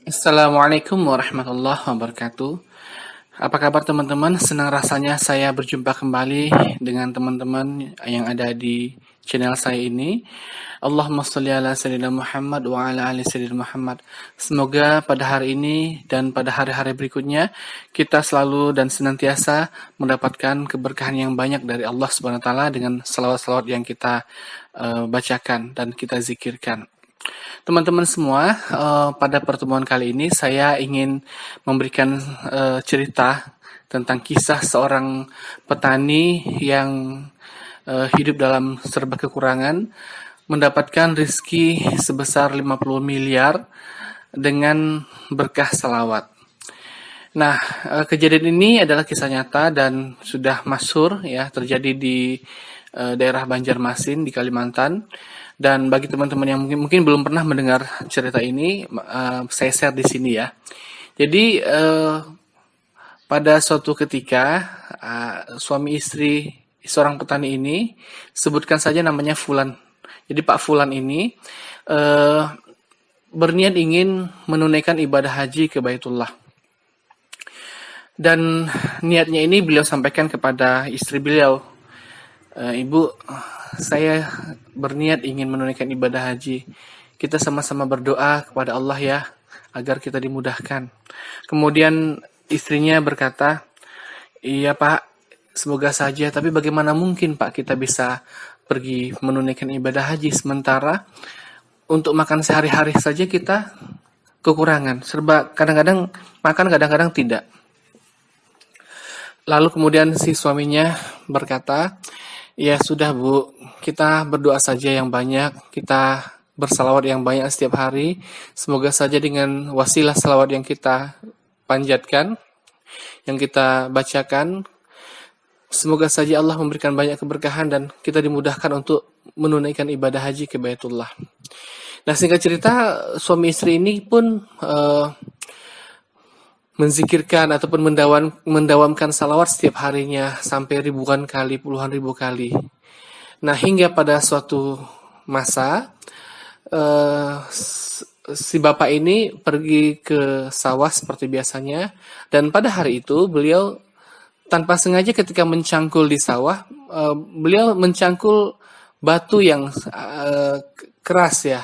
Assalamualaikum warahmatullahi wabarakatuh. Apa kabar teman-teman? Senang rasanya saya berjumpa kembali dengan teman-teman yang ada di channel saya ini. Allahumma sholli ala sayyidina Muhammad wa ala ali sayyidina Muhammad. Semoga pada hari ini dan pada hari-hari berikutnya kita selalu dan senantiasa mendapatkan keberkahan yang banyak dari Allah Subhanahu wa taala dengan salawat-salawat yang kita bacakan dan kita zikirkan. Teman-teman semua, pada pertemuan kali ini saya ingin memberikan cerita tentang kisah seorang petani yang hidup dalam serba kekurangan, mendapatkan rizki sebesar 50 miliar dengan berkah salawat. Nah, kejadian ini adalah kisah nyata dan sudah masyhur ya, terjadi di daerah Banjarmasin di Kalimantan. Dan bagi teman-teman yang mungkin belum pernah mendengar cerita ini, saya share di sini ya. Jadi pada suatu ketika suami istri seorang petani ini, sebutkan saja namanya Fulan. Jadi Pak Fulan ini berniat ingin menunaikan ibadah haji ke Baitullah. Dan niatnya ini beliau sampaikan kepada istri beliau, Ibu, saya berniat ingin menunaikan ibadah haji. Kita sama-sama berdoa kepada Allah ya, agar kita dimudahkan. Kemudian istrinya berkata, iya Pak, semoga saja, tapi bagaimana mungkin Pak kita bisa pergi menunaikan ibadah haji sementara untuk makan sehari-hari saja kita kekurangan. Serba kadang-kadang makan, kadang-kadang tidak. Lalu kemudian si suaminya berkata, ya sudah Bu, kita berdoa saja yang banyak, kita bersalawat yang banyak setiap hari. Semoga saja dengan wasilah salawat yang kita panjatkan, yang kita bacakan, semoga saja Allah memberikan banyak keberkahan dan kita dimudahkan untuk menunaikan ibadah haji ke Baitullah. Nah, singkat cerita, suami istri ini pun menzikirkan ataupun mendawamkan salawat setiap harinya sampai ribuan kali, puluhan ribu kali. Nah, hingga pada suatu masa si bapak ini pergi ke sawah seperti biasanya, dan pada hari itu beliau tanpa sengaja ketika mencangkul di sawah, beliau mencangkul batu yang keras ya.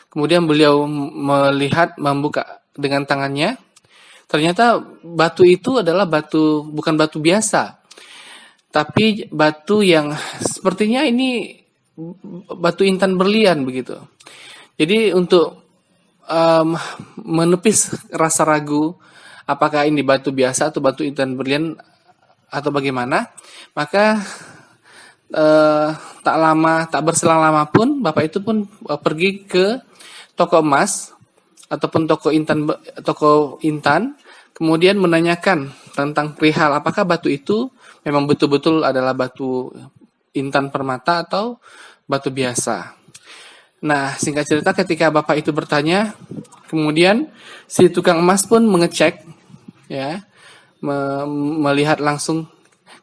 Kemudian beliau melihat, membuka dengan tangannya. Ternyata batu itu adalah bukan batu biasa, tapi batu yang sepertinya ini batu intan berlian begitu. Jadi untuk menepis rasa ragu apakah ini batu biasa atau batu intan berlian atau bagaimana, maka tak berselang lama pun bapak itu pun pergi ke toko emas ataupun toko intan, kemudian menanyakan tentang perihal apakah batu itu memang betul-betul adalah batu intan permata atau batu biasa. Nah, singkat cerita ketika bapak itu bertanya, kemudian si tukang emas pun mengecek, ya, melihat langsung.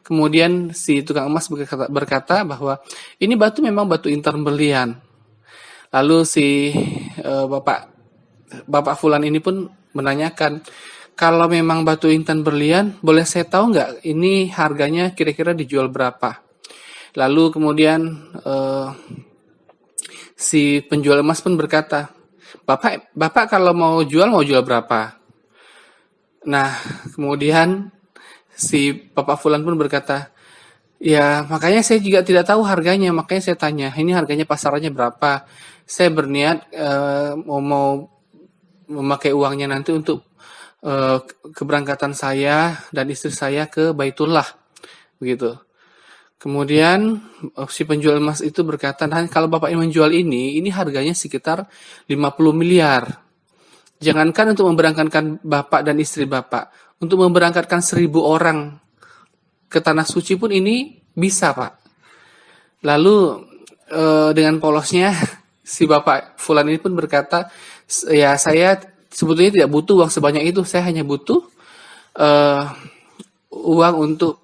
Kemudian si tukang emas berkata bahwa ini batu memang batu intan berlian. Lalu si Bapak Fulan ini pun menanyakan, kalau memang batu intan berlian, boleh saya tahu nggak ini harganya kira-kira dijual berapa? Lalu kemudian si penjual emas pun berkata, Bapak kalau mau jual berapa? Nah, kemudian si Bapak Fulan pun berkata, ya makanya saya juga tidak tahu harganya, makanya saya tanya, ini harganya pasarannya berapa? Saya berniat mau memakai uangnya nanti untuk keberangkatan saya dan istri saya ke Baitullah, begitu. Kemudian si penjual emas itu berkata, nah kalau Bapak ingin menjual ini harganya sekitar 50 miliar. Jangankan untuk memberangkatkan Bapak dan istri Bapak, untuk memberangkatkan 1.000 orang ke Tanah Suci pun ini bisa, Pak. Lalu dengan polosnya si Bapak Fulan ini pun berkata, ya saya sebetulnya tidak butuh uang sebanyak itu, saya hanya butuh uang untuk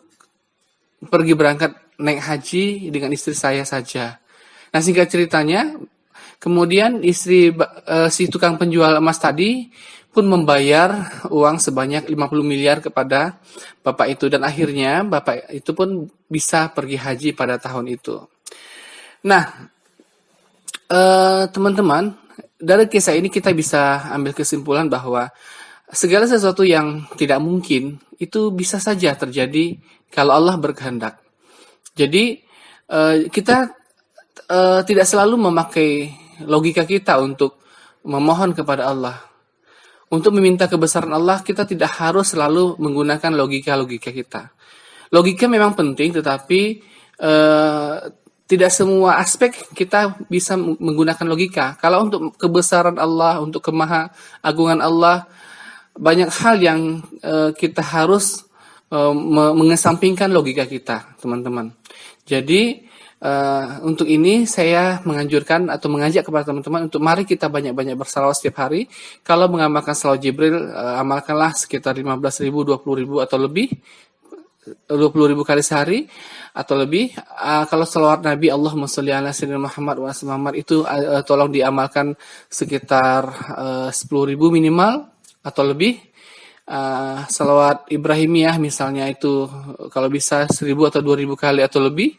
pergi berangkat naik haji dengan istri saya saja. Nah, singkat ceritanya, kemudian istri si tukang penjual emas tadi pun membayar uang sebanyak 50 miliar kepada bapak itu, dan akhirnya bapak itu pun bisa pergi haji pada tahun itu. Nah, teman-teman, dari kisah ini kita bisa ambil kesimpulan bahwa segala sesuatu yang tidak mungkin itu bisa saja terjadi kalau Allah berkehendak. Jadi kita tidak selalu memakai logika kita untuk memohon kepada Allah. Untuk meminta kebesaran Allah, kita tidak harus selalu menggunakan logika-logika kita. Logika memang penting, tetapi tidak semua aspek kita bisa menggunakan logika. Kalau untuk kebesaran Allah, untuk kemaha-agungan Allah, banyak hal yang kita harus mengesampingkan logika kita, teman-teman. Jadi, untuk ini saya menganjurkan atau mengajak kepada teman-teman untuk mari kita banyak-banyak bersalawat setiap hari. Kalau mengamalkan salawat Jibril, amalkanlah sekitar 15.000, 20.000 atau lebih, 20.000 kali sehari atau lebih. Kalau salawat Nabi Allahumma sholli ala sayyidina Muhammad wa sallam itu tolong diamalkan sekitar 10.000 minimal atau lebih. Salawat Ibrahimiyah misalnya itu kalau bisa 1.000 atau 2.000 kali atau lebih.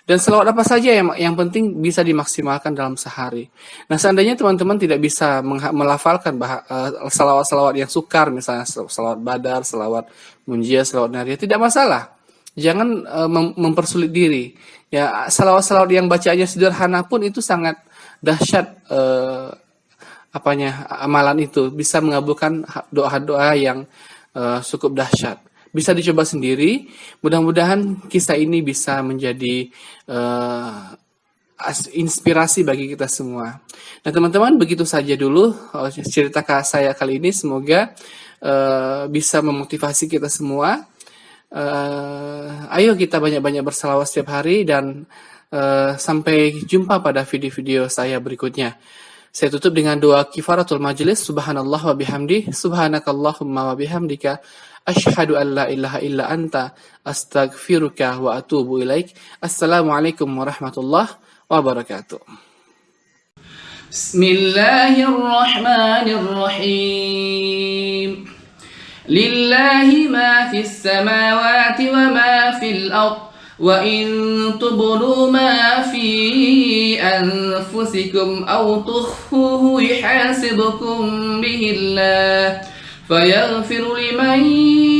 Dan selawat apa saja yang penting bisa dimaksimalkan dalam sehari. Nah, seandainya teman-teman tidak bisa melafalkan salawat-salawat yang sukar, misalnya salawat badar, salawat munjiah, salawat nariyah, tidak masalah. Jangan mempersulit diri. Ya, salawat-salawat yang bacaannya sederhana pun itu sangat dahsyat amalan itu bisa mengabulkan doa-doa yang cukup dahsyat. Bisa dicoba sendiri. Mudah-mudahan kisah ini bisa menjadi inspirasi bagi kita semua. Nah, teman-teman, begitu saja dulu cerita saya kali ini. Semoga bisa memotivasi kita semua. Ayo kita banyak-banyak bersalawat setiap hari, dan sampai jumpa pada video-video saya berikutnya. Saya tutup dengan doa kifaratul majlis. Subhanallah wa bihamdi, subhanakallahumma wa bihamdika, asyhadu an la ilaha illa anta, astaghfiruka wa atubu ilaik. Assalamualaikum warahmatullahi wabarakatuh. Bismillahirrahmanirrahim. Lillahi ma fis samawati wa ma fil ardh. وَإِن تُبْدُوا مَا فِي أَنفُسِكُمْ أَوْ تُخْفُوهُ يُحَاسِبْكُم بِهِ اللَّهُ فَيَغْفِرُ لِمَن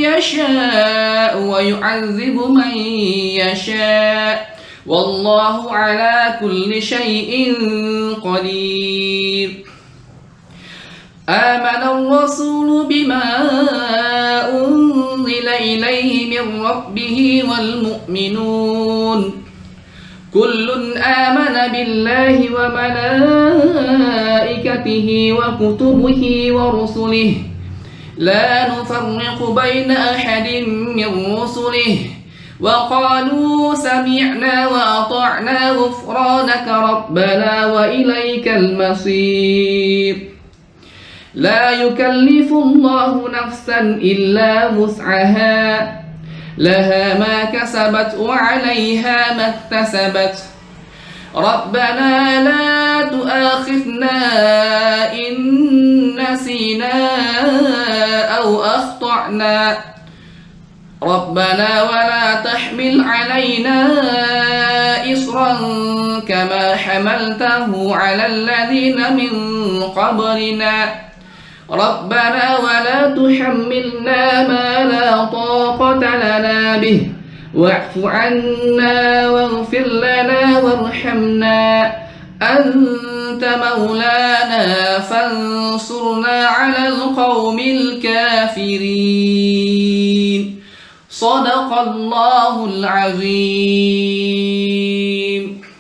يَشَاءُ وَيُعَذِّبُ مَن يَشَاءُ وَاللَّهُ عَلَى كُلِّ شَيْءٍ قَدِيرٌ. آمن الرسول بما أنزل إليه من ربه والمؤمنون كل آمن بالله وملائكته وكتبه ورسله لا نفرق بين أحد من رسله وقالوا سمعنا وأطعنا غفرانك ربنا وإليك المصير. لا يكلف الله نفسا إلا وسعها لها ما كسبت وعليها ما اكتسبت ربنا لا تؤاخذنا إن نسينا أو أخطأنا ربنا ولا تحمل علينا إصرا كما حملته على الذين من قبلنا ربنا ولا تحملنا ما لا طاقة لنا به واعف عنا واغفر لنا وارحمنا أنت مولانا فانصرنا على القوم الكافرين. صدق الله العظيم.